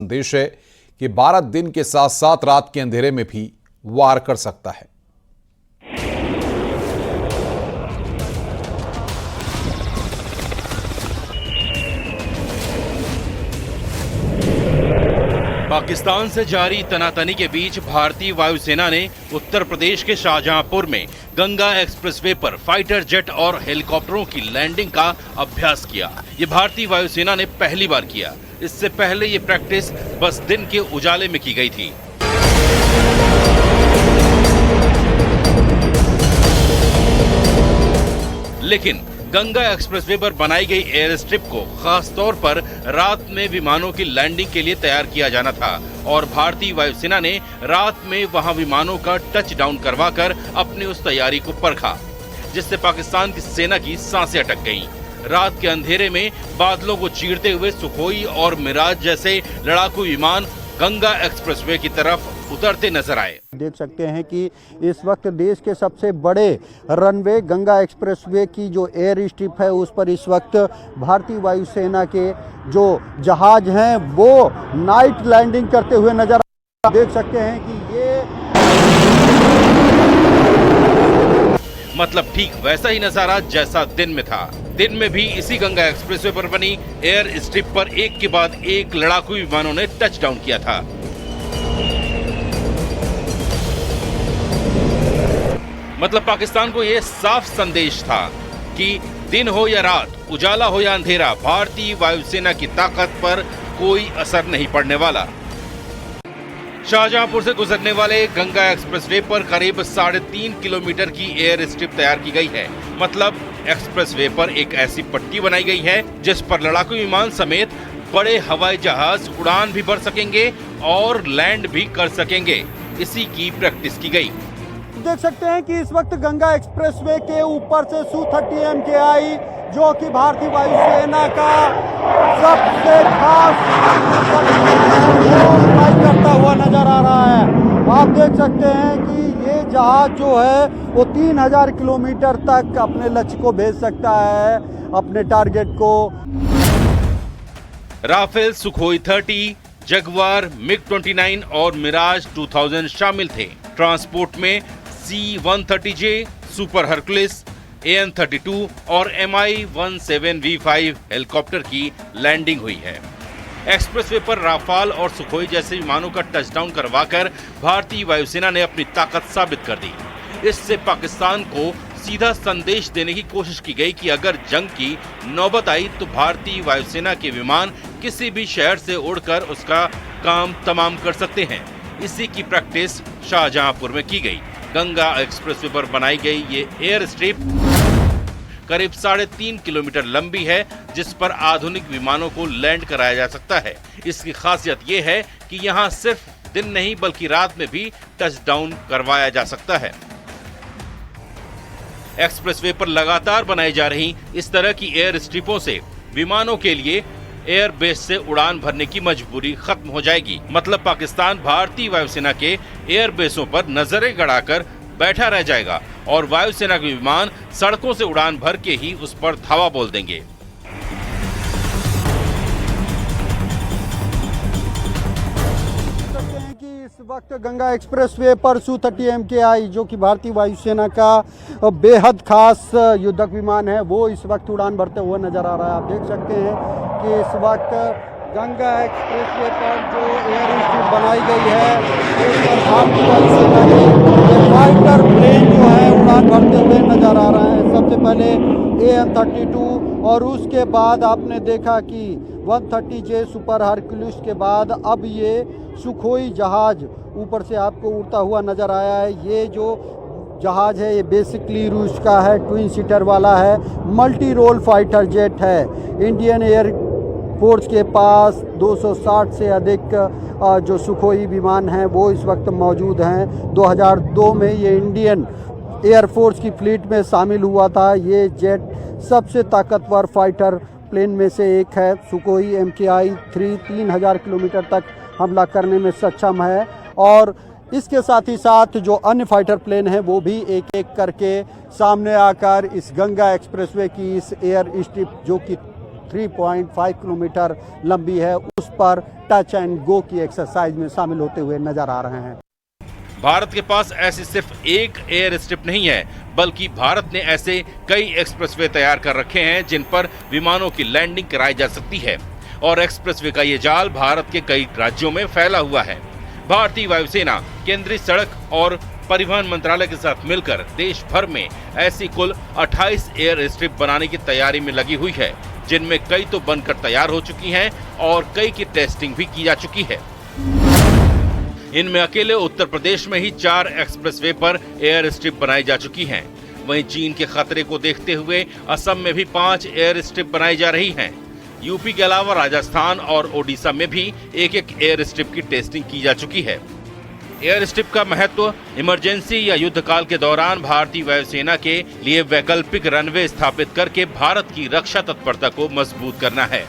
संदेश है कि भारत दिन के साथ साथ रात के अंधेरे में भी वार कर सकता है। पाकिस्तान से जारी तनातनी के बीच भारतीय वायुसेना ने उत्तर प्रदेश के शाहजहांपुर में गंगा एक्सप्रेसवे पर फाइटर जेट और हेलीकॉप्टरों की लैंडिंग का अभ्यास किया। ये भारतीय वायुसेना ने पहली बार किया। इससे पहले ये प्रैक्टिस बस दिन के उजाले में की गई थी। लेकिन गंगा एक्सप्रेसवे पर बनाई गई एयर स्ट्रिप को खास तौर पर रात में विमानों की लैंडिंग के लिए तैयार किया जाना था और भारतीय वायुसेना ने रात में वहां विमानों का टच डाउन करवाकर अपनी उस तैयारी को परखा, जिससे पाकिस्तान की सेना की सांसें अटक गईं। रात के अंधेरे में बादलों को चीरते हुए सुखोई और मिराज जैसे लड़ाकू विमान गंगा एक्सप्रेसवे की तरफ उतरते नजर आए। देख सकते हैं कि इस वक्त देश के सबसे बड़े रनवे गंगा एक्सप्रेसवे की जो एयर स्ट्रिप है उस पर इस वक्त भारतीय वायुसेना के जो जहाज हैं वो नाइट लैंडिंग करते हुए नजर आ। देख सकते हैं कि ये मतलब ठीक वैसा ही नजारा जैसा दिन में था। दिन में भी इसी गंगा एक्सप्रेसवे पर बनी एयर स्ट्रिप पर एक के बाद एक लड़ाकू विमानों ने टच डाउन किया था। मतलब पाकिस्तान को यह साफ संदेश था कि दिन हो या रात, उजाला हो या अंधेरा, भारतीय वायुसेना की ताकत पर कोई असर नहीं पड़ने वाला। शाहजहांपुर से गुजरने वाले गंगा एक्सप्रेसवे पर करीब 3.5 किलोमीटर की एयर स्ट्रिप तैयार की गई है। मतलब एक्सप्रेसवे पर एक ऐसी पट्टी बनाई गई है जिस पर लड़ाकू विमान समेत बड़े हवाई जहाज उड़ान भी भर सकेंगे और लैंड भी कर सकेंगे। इसी की प्रैक्टिस की गई। देख सकते हैं कि इस वक्त गंगा एक्सप्रेसवे के ऊपर से Su-30 MKI जो कि भारतीय वायुसेना का सबसे खास करता हुआ नजर आ रहा है। आप देख सकते हैं कि ये जहाज जो है वो 3000 किलोमीटर तक अपने लक्ष्य को भेज सकता है, अपने टारगेट को। राफेल, सुखोई 30, जगुआर, MiG-29 और मिराज 2000 शामिल थे। ट्रांसपोर्ट में C-130J, सुपर हरकुलिस, AN-32 और Mi-17V5 हेलीकॉप्टर की लैंडिंग हुई है। एक्सप्रेसवे पर राफाल और सुखोई जैसे विमानों का टचडाउन करवाकर भारतीय वायुसेना ने अपनी ताकत साबित कर दी। इससे पाकिस्तान को सीधा संदेश देने की कोशिश की गई कि अगर जंग की नौबत आई तो भारतीय वायुसेना के विमान किसी भी शहर से उड़कर उसका काम तमाम कर सकते हैं। इसी की प्रैक्टिस शाहजहांपुर में की गई। गंगा एक्सप्रेसवे पर बनाई गई ये एयर स्ट्रिप करीब 3.5 किलोमीटर लंबी है, जिस पर आधुनिक विमानों को लैंड कराया जा सकता है। इसकी खासियत ये है कि यहाँ सिर्फ दिन नहीं बल्कि रात में भी टच डाउन करवाया जा सकता है। एक्सप्रेसवे पर लगातार बनाई जा रही इस तरह की एयर स्ट्रिपों से विमानों के लिए एयर बेस से उड़ान भरने की मजबूरी खत्म हो जाएगी। मतलब पाकिस्तान भारतीय वायुसेना के एयर बेसों पर नजरें गड़ाकर बैठा रह जाएगा और वायुसेना के विमान सड़कों से उड़ान भर के ही उस पर धावा बोल देंगे। इस वक्त गंगा एक्सप्रेसवे पर Su-30 MKI जो कि भारतीय वायुसेना का बेहद खास युद्धक विमान है वो इस वक्त उड़ान भरते हुए नजर आ रहा है। आप देख सकते हैं कि इस वक्त गंगा एक्सप्रेसवे पर जो एयर स्ट्रिप बनाई गई है उस पर भारतीय वायुसेना के फाइटर प्लेन जो है उड़ान भरते हुए नजर आ रहा है। सबसे पहले AN-32 और उसके बाद आपने देखा कि 130J सुपर हरकुलिस के बाद अब ये सुखोई जहाज ऊपर से आपको उड़ता हुआ नजर आया है। ये जो जहाज है ये बेसिकली रूस का है, ट्विन सीटर वाला है, मल्टी रोल फाइटर जेट है। इंडियन एयर फोर्स के पास 260 से अधिक जो सुखोई विमान हैं वो इस वक्त मौजूद हैं। 2002 में ये इंडियन एयरफोर्स की फ्लीट में शामिल हुआ था। ये जेट सबसे ताकतवर फाइटर प्लेन में से एक है। सुखोई MKI 3000 किलोमीटर तक हमला करने में सक्षम है और इसके साथ ही साथ जो अन्य फाइटर प्लेन हैं वो भी एक एक करके सामने आकर इस गंगा एक्सप्रेसवे की इस एयर स्ट्रिप जो कि 3.5 किलोमीटर लंबी है, उस पर टच एंड गो की एक्सरसाइज में शामिल होते हुए नजर आ रहे हैं। भारत के पास ऐसी सिर्फ एक एयर स्ट्रिप नहीं है, बल्कि भारत ने ऐसे कई एक्सप्रेसवे तैयार कर रखे हैं जिन पर विमानों की लैंडिंग कराई जा सकती है और एक्सप्रेसवे का ये जाल भारत के कई राज्यों में फैला हुआ है। भारतीय वायुसेना केंद्रीय सड़क और परिवहन मंत्रालय के साथ मिलकर देश भर में ऐसी कुल 28 एयर स्ट्रिप बनाने की तैयारी में लगी हुई है, जिनमें कई तो बनकर तैयार हो चुकी हैं और कई की टेस्टिंग भी की जा चुकी है। इनमें अकेले उत्तर प्रदेश में ही 4 एक्सप्रेसवे पर एयर स्ट्रिप बनाई जा चुकी हैं। वहीं चीन के खतरे को देखते हुए असम में भी 5 एयर स्ट्रिप बनाई जा रही हैं। यूपी के अलावा राजस्थान और ओडिशा में भी एक एयर स्ट्रिप की टेस्टिंग की जा चुकी है। एयर स्ट्रिप का महत्व इमरजेंसी या युद्ध काल के दौरान भारतीय वायुसेना के लिए वैकल्पिक रनवे स्थापित करके भारत की रक्षा तत्परता को मजबूत करना है।